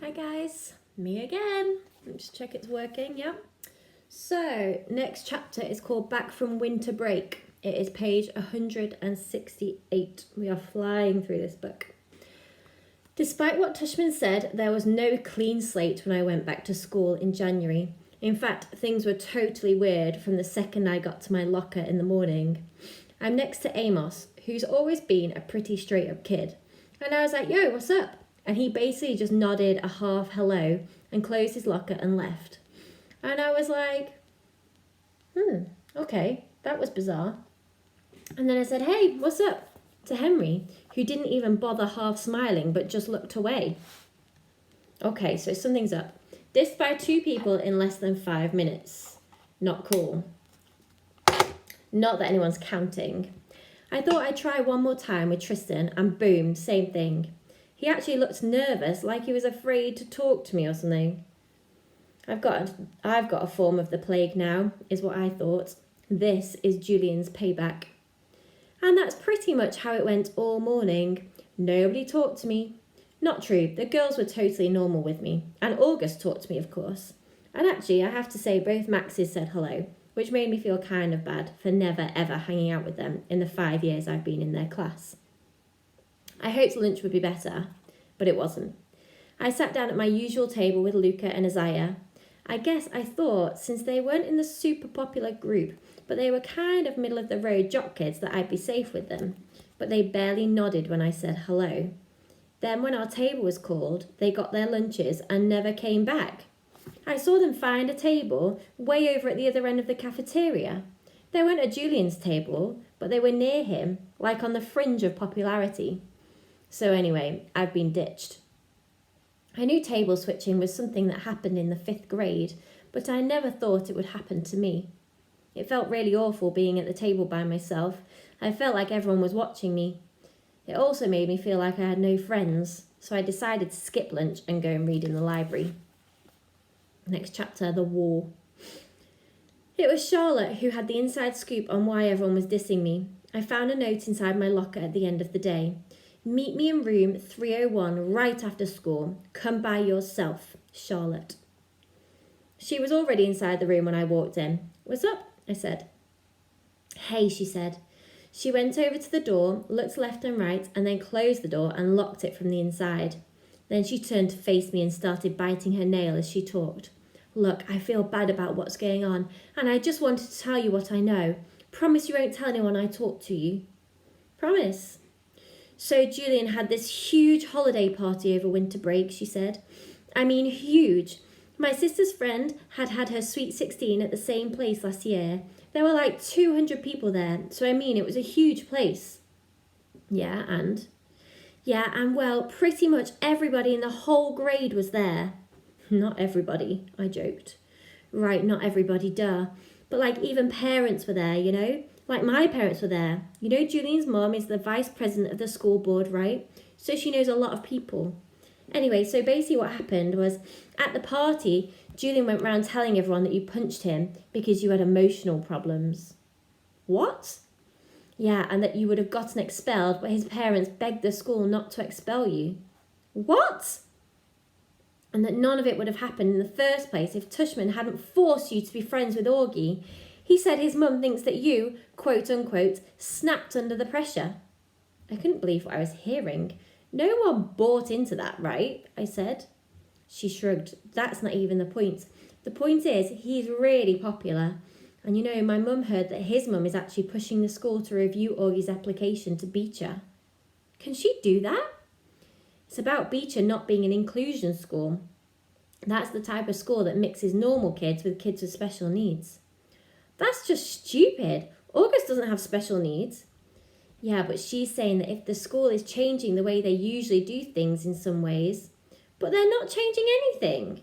Hi guys, me again. Let me just check it's working, yeah. So, next chapter is called Back from Winter Break. It is page 168. We are flying through this book. Despite what Tushman said, there was no clean slate when I went back to school in January. In fact, things were totally weird from the second I got to my locker in the morning. I'm next to Amos, who's always been a pretty straight up kid. And I was like, yo, what's up? And he basically just nodded a half hello and closed his locker and left. And I was like, okay, that was bizarre. And then I said, hey, what's up? To Henry, who didn't even bother half smiling but just looked away. Okay, so something's up. This by 2 people in less than 5 minutes. Not cool. Not that anyone's counting. I thought I'd try one more time with Tristan and boom, same thing. He actually looked nervous, like he was afraid to talk to me or something. I've got a form of the plague now, is what I thought. This is Julian's payback. And that's pretty much how it went all morning. Nobody talked to me. Not true, the girls were totally normal with me. And August talked to me, of course. And actually, I have to say both Maxes said hello, which made me feel kind of bad for never ever hanging out with them in the 5 years I've been in their class. I hoped lunch would be better, but it wasn't. I sat down at my usual table with Luca and Isaiah. I guess I thought, since they weren't in the super popular group, but they were kind of middle of the road jock kids, that I'd be safe with them. But they barely nodded when I said hello. Then when our table was called, they got their lunches and never came back. I saw them find a table way over at the other end of the cafeteria. They weren't at Julian's table, but they were near him, like on the fringe of popularity. So anyway, I've been ditched. I knew table switching was something that happened in the 5th grade, but I never thought it would happen to me. It felt really awful being at the table by myself. I felt like everyone was watching me. It also made me feel like I had no friends, so I decided to skip lunch and go and read in the library. Next chapter, the war. It was Charlotte who had the inside scoop on why everyone was dissing me. I found a note inside my locker at the end of the day. Meet me in room 301 right after school. Come by yourself, Charlotte. She was already inside the room when I walked in. What's up? I said. Hey, she said. She went over to the door, looked left and right, and then closed the door and locked it from the inside. Then she turned to face me and started biting her nail as she talked. Look, I feel bad about what's going on, and I just wanted to tell you what I know. Promise you won't tell anyone I talk to you. Promise. So Julian had this huge holiday party over winter break, she said. I mean, huge. My sister's friend had her sweet 16 at the same place last year. There were like 200 people there, so I mean, it was a huge place. Yeah, and well, pretty much everybody in the whole grade was there. Not everybody, I joked. Right, not everybody, duh. But like even parents were there, you know? Like my parents were there. You know, Julian's mom is the vice president of the school board, right? So she knows a lot of people. Anyway, so basically what happened was at the party, Julian went round telling everyone that you punched him because you had emotional problems. What? Yeah, and that you would have gotten expelled, but his parents begged the school not to expel you. What? And that none of it would have happened in the first place if Tushman hadn't forced you to be friends with Augie. He said his mum thinks that you, quote unquote, snapped under the pressure. I couldn't believe what I was hearing. No one bought into that, right? I said. She shrugged. That's not even the point. The point is, he's really popular. And you know, my mum heard that his mum is actually pushing the school to review Augie's application to Beecher. Can she do that? It's about Beecher not being an inclusion school. That's the type of school that mixes normal kids with kids with special needs. That's just stupid. August doesn't have special needs. Yeah, but she's saying that if the school is changing the way they usually do things in some ways, but they're not changing anything.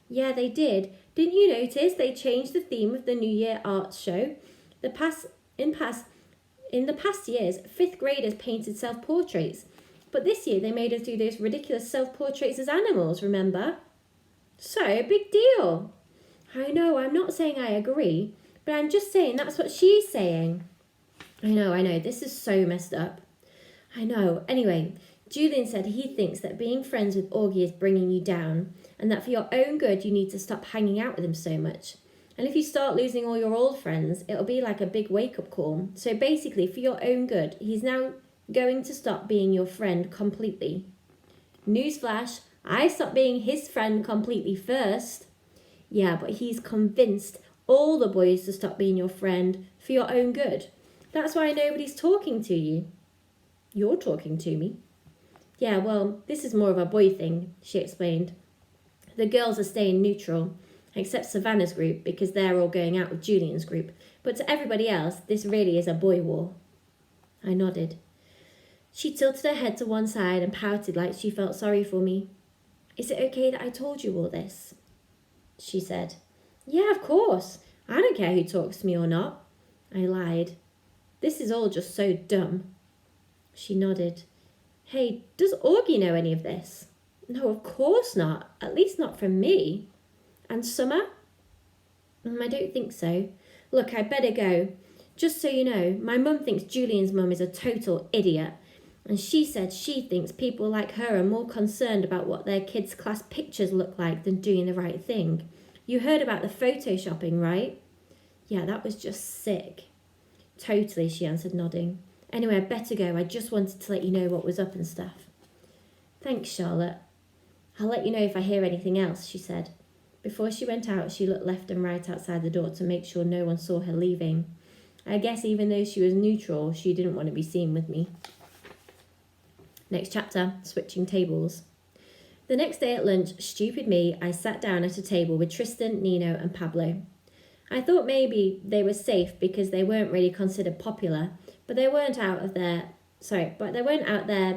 Yeah, they did. Didn't you notice they changed the theme of the New Year Arts show? In the past years, 5th graders painted self-portraits, but this year they made us do those ridiculous self-portraits as animals, remember? So, big deal. I know, I'm not saying I agree, but I'm just saying that's what she's saying. I know, this is so messed up. I know. Anyway, Julian said he thinks that being friends with Augie is bringing you down, and that for your own good you need to stop hanging out with him so much. And if you start losing all your old friends, it'll be like a big wake-up call. So basically, for your own good, he's now going to stop being your friend completely. Newsflash, I stopped being his friend completely first. Yeah, but he's convinced all the boys to stop being your friend for your own good. That's why nobody's talking to you. You're talking to me. Yeah, well, this is more of a boy thing, she explained. The girls are staying neutral, except Savannah's group, because they're all going out with Julian's group. But to everybody else, this really is a boy war. I nodded. She tilted her head to one side and pouted like she felt sorry for me. Is it okay that I told you all this? She said. Yeah, of course. I don't care who talks to me or not. I lied. This is all just so dumb. She nodded. Hey, does Augie know any of this? No, of course not. At least not from me. And Summer? I don't think so. Look, I'd better go. Just so you know, my mum thinks Julian's mum is a total idiot. And she said she thinks people like her are more concerned about what their kids' class pictures look like than doing the right thing. You heard about the photoshopping, right? Yeah, that was just sick. Totally, she answered, nodding. Anyway, I'd better go. I just wanted to let you know what was up and stuff. Thanks, Charlotte. I'll let you know if I hear anything else, she said. Before she went out, she looked left and right outside the door to make sure no one saw her leaving. I guess even though she was neutral, she didn't want to be seen with me. Next chapter, switching tables. The next day at lunch, stupid me, I sat down at a table with Tristan, Nino and Pablo. I thought maybe they were safe because they weren't really considered popular, but they weren't out there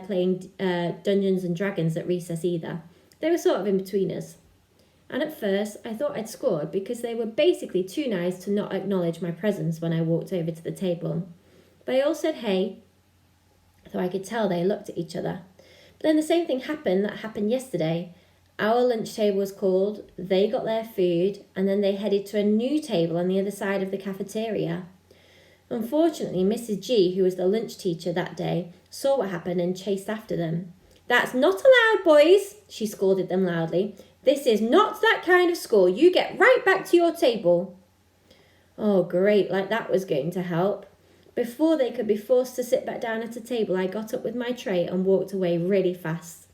playing Dungeons and Dragons at recess either. They were sort of in between us. And at first, I thought I'd scored because they were basically too nice to not acknowledge my presence when I walked over to the table. They all said hey, though I could tell they looked at each other. But then the same thing happened that happened yesterday. Our lunch table was called, they got their food, and then they headed to a new table on the other side of the cafeteria. Unfortunately, Mrs. G, who was the lunch teacher that day, saw what happened and chased after them. That's not allowed, boys, she scolded them loudly. This is not that kind of school. You get right back to your table. Oh, great, like that was going to help. Before they could be forced to sit back down at a table, I got up with my tray and walked away really fast.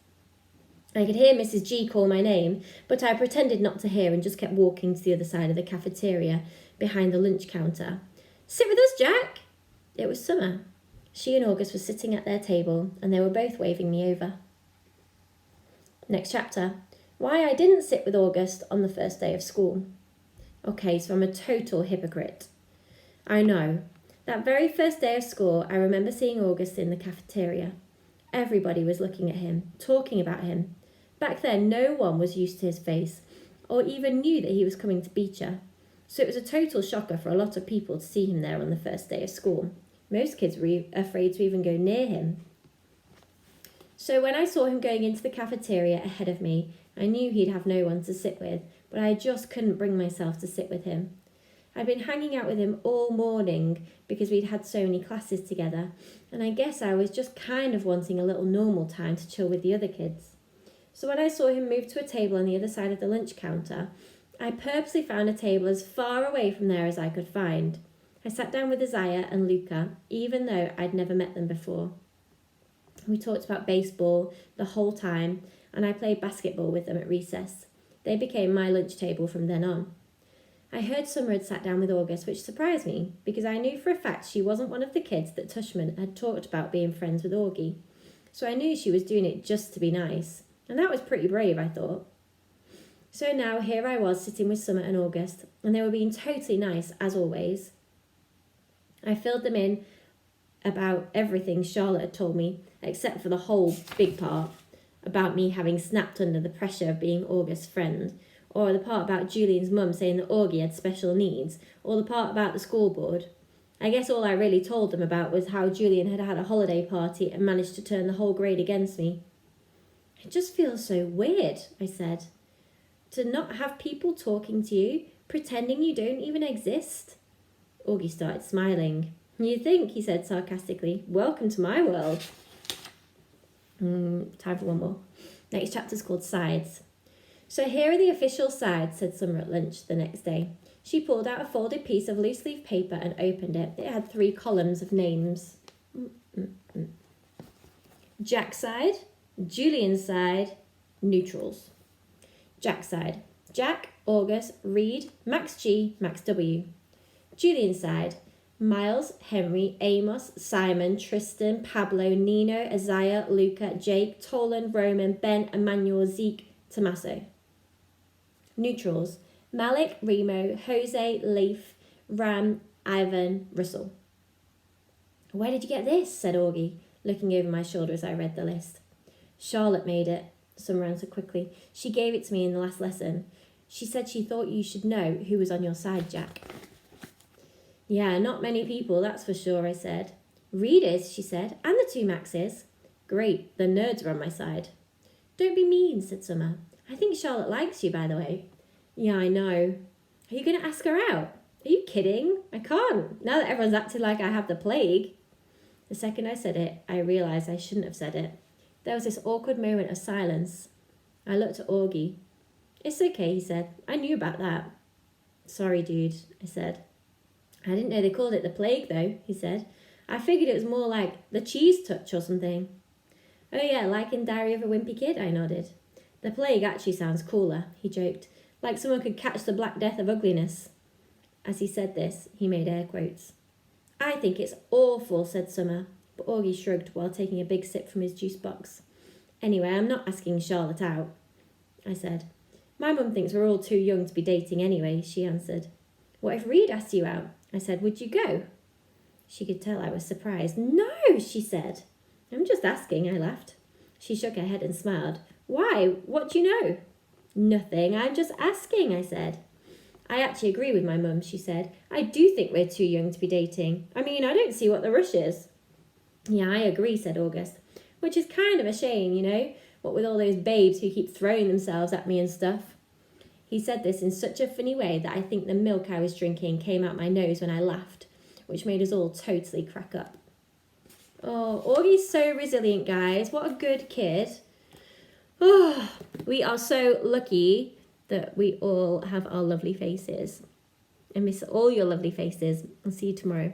I could hear Mrs. G call my name, but I pretended not to hear and just kept walking to the other side of the cafeteria, behind the lunch counter. Sit with us, Jack. It was Summer. She and August were sitting at their table, and they were both waving me over. Next chapter. Why I didn't sit with August on the first day of school. Okay, so I'm a total hypocrite. I know. That very first day of school, I remember seeing August in the cafeteria. Everybody was looking at him, talking about him. Back then, no one was used to his face, or even knew that he was coming to Beecher. So it was a total shocker for a lot of people to see him there on the first day of school. Most kids were afraid to even go near him. So when I saw him going into the cafeteria ahead of me, I knew he'd have no one to sit with, but I just couldn't bring myself to sit with him. I'd been hanging out with him all morning because we'd had so many classes together, and I guess I was just kind of wanting a little normal time to chill with the other kids. So when I saw him move to a table on the other side of the lunch counter, I purposely found a table as far away from there as I could find. I sat down with Isaiah and Luca, even though I'd never met them before. We talked about baseball the whole time, and I played basketball with them at recess. They became my lunch table from then on. I heard Summer had sat down with August, which surprised me, because I knew for a fact she wasn't one of the kids that Tushman had talked about being friends with Augie. So I knew she was doing it just to be nice, and that was pretty brave, I thought. So now here I was sitting with Summer and August, and they were being totally nice, as always. I filled them in about everything Charlotte had told me, except for the whole big part about me having snapped under the pressure of being August's friend, or the part about Julian's mum saying that Augie had special needs, or the part about the school board. I guess all I really told them about was how Julian had had a holiday party and managed to turn the whole grade against me. It just feels so weird, I said, to not have people talking to you, pretending you don't even exist. Augie started smiling. You think, he said sarcastically. Welcome to my world. Time for one more. Next chapter's called Sides. So here are the official sides, said Summer at lunch the next day. She pulled out a folded piece of loose leaf paper and opened it. It had 3 columns of names. Jack's side, Julian's side, neutrals. Jack's side. Jack, August, Reed, Max G, Max W. Julian's side. Miles, Henry, Amos, Simon, Tristan, Pablo, Nino, Isaiah, Luca, Jake, Tolan, Roman, Ben, Emmanuel, Zeke, Tommaso. Neutrals. Malik, Remo, Jose, Leif, Ram, Ivan, Russell. Where did you get this? Said Augie, looking over my shoulder as I read the list. Charlotte made it, Summer answered quickly. She gave it to me in the last lesson. She said she thought you should know who was on your side, Jack. Yeah, not many people, that's for sure, I said. Reed is, she said, and the 2 Maxes. Great, the nerds are on my side. Don't be mean, said Summer. I think Charlotte likes you, by the way. Yeah, I know. Are you going to ask her out? Are you kidding? I can't, now that everyone's acting like I have the plague. The second I said it, I realised I shouldn't have said it. There was this awkward moment of silence. I looked at Augie. It's okay, he said. I knew about that. Sorry, dude, I said. I didn't know they called it the plague, though, he said. I figured it was more like the cheese touch or something. Oh, yeah, like in Diary of a Wimpy Kid, I nodded. The plague actually sounds cooler, he joked. Like someone could catch the Black Death of ugliness. As he said this, he made air quotes. I think it's awful, said Summer, but Augie shrugged while taking a big sip from his juice box. Anyway, I'm not asking Charlotte out, I said. My mum thinks we're all too young to be dating anyway, she answered. What if Reed asked you out? I said, would you go? She could tell I was surprised. No, she said. I'm just asking, I laughed. She shook her head and smiled. Why? What do you know? Nothing, I'm just asking, I said. I actually agree with my mum, she said. I do think we're too young to be dating. I mean, I don't see what the rush is. Yeah, I agree, said August. Which is kind of a shame, you know? What with all those babes who keep throwing themselves at me and stuff. He said this in such a funny way that I think the milk I was drinking came out my nose when I laughed, which made us all totally crack up. Oh, Augie's so resilient, guys. What a good kid. Oh, we are so lucky that we all have our lovely faces. I miss all your lovely faces. I'll see you tomorrow.